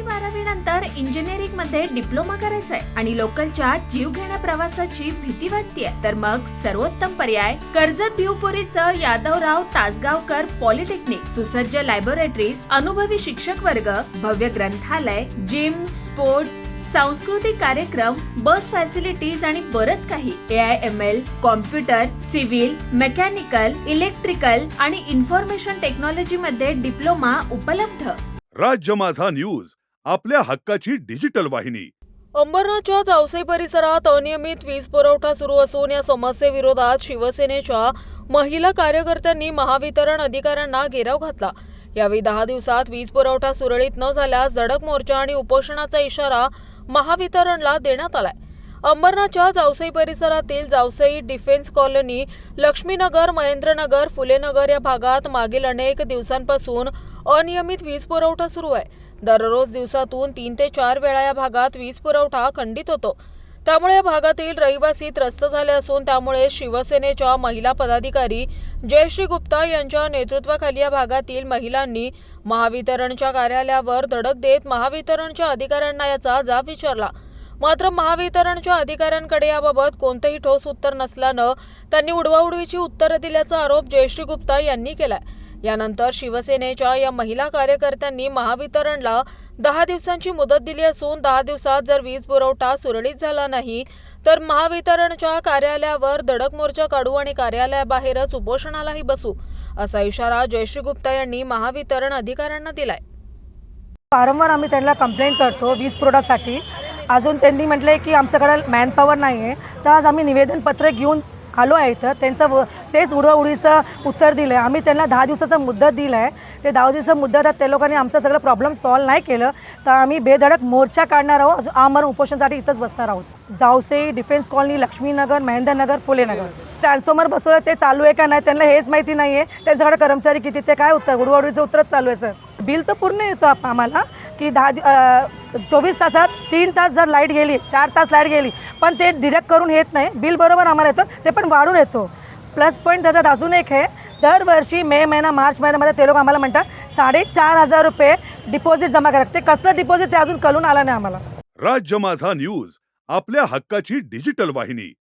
11वी नंतर इंजिनिअरिंग मध्ये डिप्लोमा करायचंय आणि लोकलच्या जीवघेण्या प्रवासाची भीती वाटतेय, तर मग सर्वोत्तम पर्याय कर्जत भिवपुरीचं यादवराव तासगावकर पॉलिटेक्निक. सुसज्ज लॅबोरेटरीज, अनुभवी शिक्षक वर्ग, भव्य ग्रंथालय, जिम, स्पोर्ट्स, सांस्कृतिक कार्यक्रम, बस फॅसिलिटीज आणि बरंच काही. AIML, computer, civil, mechanical, electrical आणि इन्फॉर्मेशन टेक्नॉलॉजी मध्ये डिप्लोमा उपलब्ध. राज्य माझा न्यूज, आपल्या हक्काची डिजिटल वाहिनी. अंबरनाथच्या जावसई परिसरात अनियमित वीज पुरवठा सुरू असून या समस्येविरोधात शिवसेनेच्या महिला कार्यकर्त्यांनी महावितरण अधिकाऱ्यांना घेराव घातला. यावेळी 10 दिवसात वीज पुरवठा सुरळीत न झाल्यास धडक मोर्चा आणि उपोषणाचा इशारा महावितरणला देण्यात आलाय. अंबरनाथच्या जावसई परिसरातील जावसई डिफेन्स कॉलनी, लक्ष्मीनगर, महेंद्रनगर, फुलेनगर या भागात मागील अनेक दिवसांपासून अनियमित वीज पुरवठा सुरू आहे. दररोज दिवसातून 3 ते 4 वेळा या भागात वीज पुरवठा खंडित होतो. त्यामुळे या भागातील रहिवासी त्रस्त झाले असून त्यामुळे शिवसेनेच्या महिला पदाधिकारी जयश्री गुप्ता यांच्या नेतृत्वाखाली या भागातील महिलांनी महावितरणच्या कार्यालयावर धडक देत महावितरणच्या अधिकाऱ्यांना याचा जाब विचारला. मात्र महावितरणच्या अधिकाऱ्यांकडे याबाबत कोणतेही ठोस उत्तर नसल्यानं त्यांनी उडवाउडवीची उत्तरं दिल्याचा आरोप जयश्री गुप्ता यांनी केलाय. यानंतर शिवसेनेच्या या महिला कार्यकर्त्यांनी महावितरणला 10 दिवसांची मुदत दिली असून 10 दिवसात जर वीज पुरवठा सुरळीत झाला नाही तर महावितरणच्या कार्यालयावर धडक मोर्चा काढू आणि कार्यालयाबाहेरच उपोषणालाही बसू, असा इशारा जयश्री गुप्ता यांनी महावितरण अधिकाऱ्यांना दिलाय. वारंवार आम्ही त्यांना कंप्लेंट करतो वीज पुरवठ्यासाठी. अजून त्यांनी म्हटलं की आमच्याकडे मॅनपॉवर नाही आहे. तर आज आम्ही निवेदनपत्र घेऊन आलो आहे. इथं त्यांचं तेच उडवाउडीचं उत्तर दिलं आहे. आम्ही त्यांना 10 दिवसाचा मुदत दिला आहे. ते 10 दिवसाचा मुदत त्या लोकांनी आमचं सगळं प्रॉब्लेम सॉल्व्ह नाही केलं तर आम्ही बेधडक मोर्चा काढणार आहोत. आमरण उपोषणासाठी इथंच बसणार आहोत. जावसई defence colony, Laxminagar, Mahendranagar, Phulenagar. Transformer बसवलं ते चालू आहे का नाही त्यांना हेच माहिती नाही आहे. त्यांच्याकडे कर्मचारी किती ते काय उत्तर उडवाउडीचं उत्तरच चालू आहे. सर बिल तर पूर्ण येतो आम्हाला की 24 तासात 3 तास जर लाईट गेली, 4 तास लाईट गेली पण ते डिडक्ट करून येत नाही. बिल बरोबर आम्हाला येतं, ते पण वाढून येतो. प्लस पॉईंट त्याच्यात अजून एक आहे, दरवर्षी मे महिना, मार्च महिन्यामध्ये ते लोक आम्हाला म्हणतात 4,500 रुपये डिपॉझिट जमा करा. ते कसलं डिपॉझिट ते अजून कळून आलं नाही आम्हाला. राज्य माझा न्यूज, आपल्या हक्काची डिजिटल वाहिनी.